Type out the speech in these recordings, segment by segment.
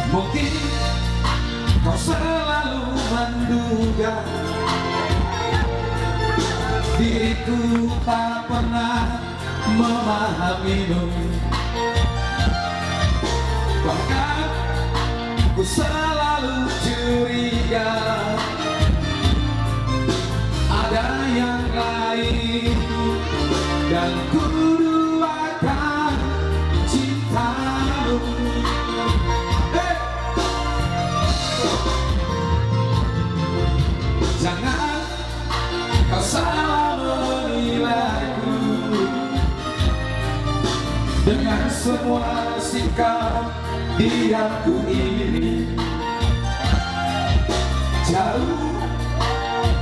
Mungkin kau selalu menduga diriku tak pernah memahamimu. Bahkan ku selalu curiga ada yang lain, dan ku duakan cintamu. Jangan kau salah menilaiku dengan semua sikap diamku ini. Jauh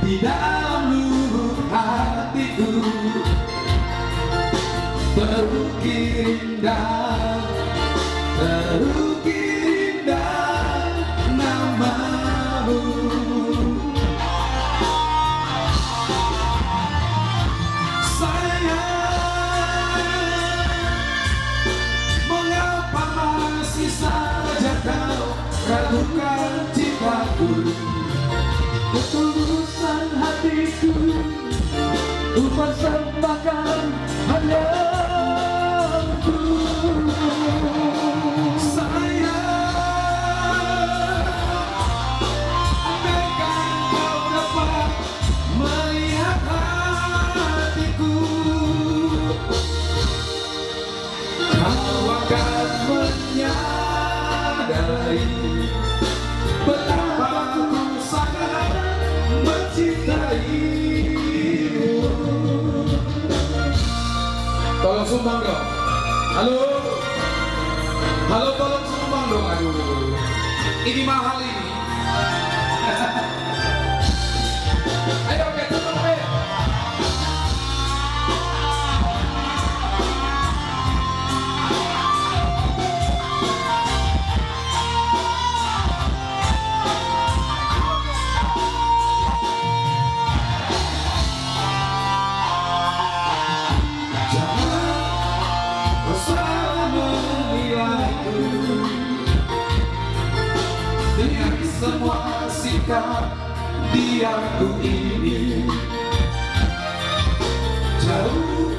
di dalam lubuk hatiku terukir indah, terukir indah namamu. Ragukan cintaku, ketulusan hatiku, ku persembahkan hanya untuk sayang. Andaikan kau dapat melihat hatiku, kau akan menyadari betapa ku sangat mencintaimu. Tolong sumbang dong. Halo, halo, tolong sumbang dong. Aduh, ini mahal ini. Ayo, oke, tutup ayo. Dengan semua sikap diamku ini, jauh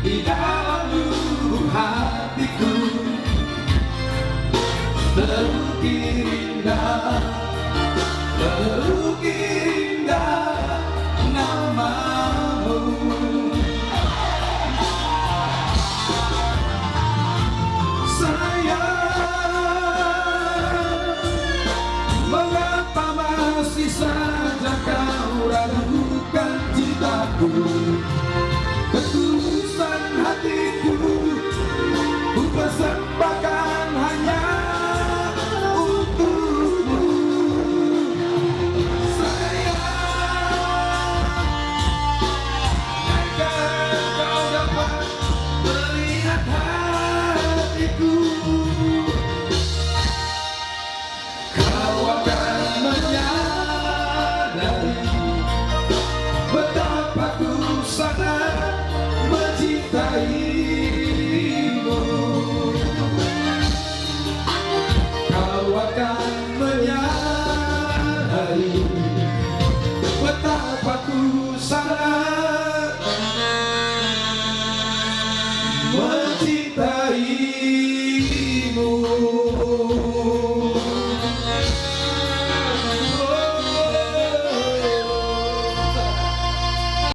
di dalam lubuk hatiku terukir indah, terukir indah namamu. Mengapa masih saja kau ragukan cintaku, ketulusan hatiku, ku persembahkan hanya untukmu. Sayang, andaikan kau dapat melihat hatiku, betapa ku sangat mencintaimu. Kau akan menyadari betapa ku sangat mencintaimu.